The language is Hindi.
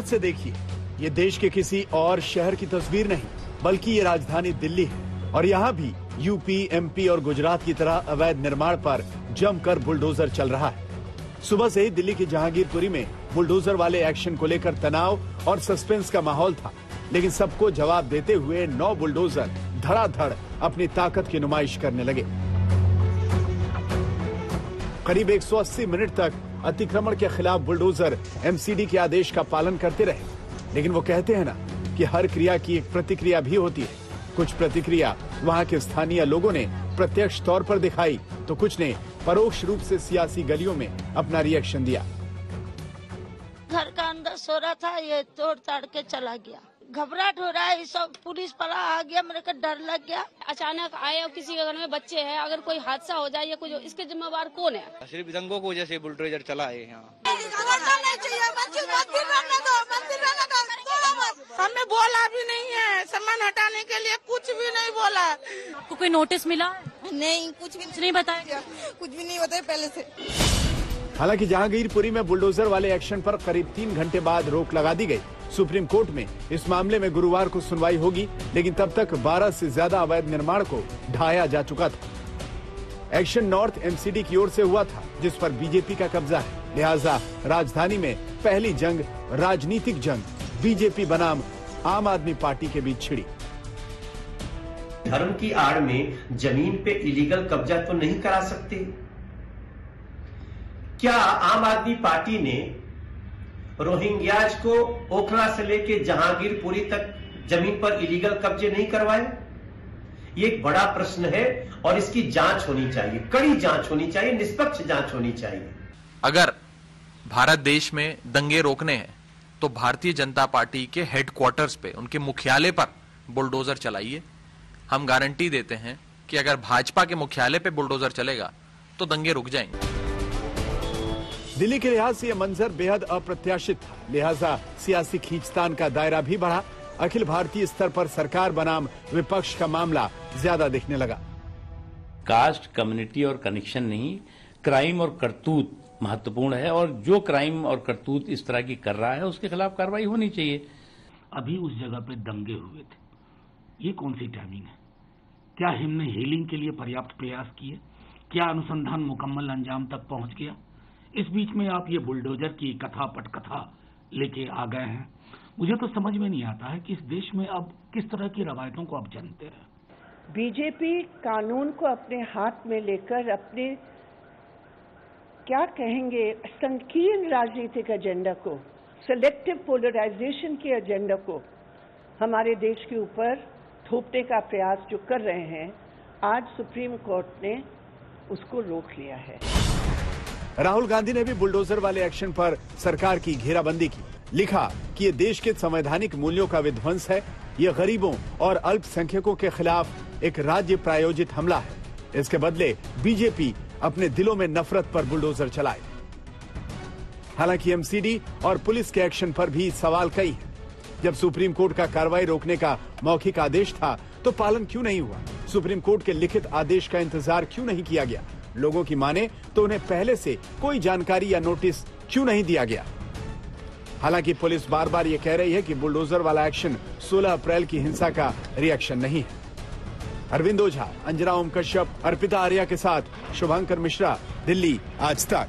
से देखिए, ये देश के किसी और शहर की तस्वीर नहीं, बल्कि ये राजधानी दिल्ली है और यहाँ भी यूपी, एमपी और गुजरात की तरह अवैध निर्माण पर जमकर बुलडोजर चल रहा है। सुबह से ही दिल्ली की जहांगीरपुरी में बुलडोजर वाले एक्शन को लेकर तनाव और सस्पेंस का माहौल था, लेकिन सबको जवाब देते हुए 9 बुलडोजर धड़ाधड़ अपनी ताकत की नुमाइश करने लगे। करीब 180 मिनट तक अतिक्रमण के खिलाफ बुलडोजर एमसीडी के आदेश का पालन करते रहे, लेकिन वो कहते हैं ना कि हर क्रिया की एक प्रतिक्रिया भी होती है। कुछ प्रतिक्रिया वहाँ के स्थानीय लोगों ने प्रत्यक्ष तौर पर दिखाई, तो कुछ ने परोक्ष रूप से सियासी गलियों में अपना रिएक्शन दिया। घर का अंदर सो रहा था, ये तोड़ ताड़ के चला गया। घबराहट हो रहा है, सब पुलिस वाला आ गया, मेरे को डर लग गया। अचानक आए और किसी के घर में बच्चे हैं, अगर कोई हादसा हो जाए या कुछ, इसके जिम्मेवार कौन है? सिर्फ दंगों को जैसे बुलडोजर चला है यहाँ। हमें बोला भी नहीं है, सामान हटाने के लिए कुछ भी नहीं बोला। आपको कोई नोटिस मिला? नहीं, कुछ नहीं बताया, कुछ भी नहीं बताया पहले से। हालांकि जहांगीरपुरी में बुलडोजर वाले एक्शन पर करीब 3 घंटे बाद रोक लगा दी गई। सुप्रीम कोर्ट में इस मामले में गुरुवार को सुनवाई होगी, लेकिन तब तक 12 से ज्यादा अवैध निर्माण को ढाया जा चुका था। एक्शन नॉर्थ एमसीडी की ओर से हुआ था, जिस पर बीजेपी का कब्जा है। लिहाजा राजधानी में पहली जंग, राजनीतिक जंग, बीजेपी बनाम आम आदमी पार्टी के बीच छिड़ी। धर्म की आड़ में जमीन पे इलीगल कब्जा तो नहीं करा सकते। क्या आम आदमी पार्टी ने रोहिंग्याज को ओखला से लेके जहांगीरपुरी तक जमीन पर इलीगल कब्जे नहीं करवाए? ये एक बड़ा प्रश्न है और इसकी जांच होनी चाहिए, कड़ी जांच होनी चाहिए, निष्पक्ष जांच होनी चाहिए। अगर भारत देश में दंगे रोकने हैं तो भारतीय जनता पार्टी के हेडक्वार्टर्स पे, उनके मुख्यालय पर बुलडोजर चलाइए। हम गारंटी देते हैं कि अगर भाजपा के मुख्यालय पे बुलडोजर चलेगा तो दंगे रुक जाएंगे। दिल्ली के लिहाज से यह मंजर बेहद अप्रत्याशित था, लिहाजा सियासी खींचतान का दायरा भी बढ़ा। अखिल भारतीय स्तर पर सरकार बनाम विपक्ष का मामला ज्यादा दिखने लगा। कास्ट, कम्युनिटी और कनेक्शन नहीं, क्राइम और करतूत महत्वपूर्ण है और जो क्राइम और करतूत इस तरह की कर रहा है उसके खिलाफ कार्रवाई होनी चाहिए। अभी उस जगह पे दंगे हुए थे, ये कौन सी टाइमिंग है? क्या हमने हीलिंग के लिए पर्याप्त प्रयास किए? क्या अनुसंधान मुकम्मल अंजाम तक पहुंच गया? इस बीच में आप ये बुलडोजर की कथा पटकथा लेके आ गए हैं। मुझे तो समझ में नहीं आता है कि इस देश में अब किस तरह की रवायतों को आप जानते हैं। बीजेपी कानून को अपने हाथ में लेकर अपने क्या कहेंगे संकीर्ण राजनीतिक एजेंडा को, सिलेक्टिव पोलराइजेशन के एजेंडा को हमारे देश के ऊपर थोपने का प्रयास जो कर रहे हैं, आज सुप्रीम कोर्ट ने उसको रोक लिया है। राहुल गांधी ने भी बुलडोजर वाले एक्शन पर सरकार की घेराबंदी की। लिखा कि ये देश के संवैधानिक मूल्यों का विध्वंस है, ये गरीबों और अल्पसंख्यकों के खिलाफ एक राज्य प्रायोजित हमला है। इसके बदले बीजेपी अपने दिलों में नफरत पर बुलडोजर चलाए। हालांकि एमसीडी और पुलिस के एक्शन पर भी सवाल कई हैं। जब सुप्रीम कोर्ट का कार्रवाई रोकने का मौखिक आदेश था तो पालन क्यों नहीं हुआ? सुप्रीम कोर्ट के लिखित आदेश का इंतजार क्यों नहीं किया गया? लोगों की माने तो उन्हें पहले से कोई जानकारी या नोटिस क्यों नहीं दिया गया? हालांकि पुलिस बार बार ये कह रही है कि बुलडोजर वाला एक्शन 16 अप्रैल की हिंसा का रिएक्शन नहीं है। अरविंद ओझा, अंजना ओम कश्यप, अर्पिता आर्या के साथ शुभंकर मिश्रा, दिल्ली आज तक।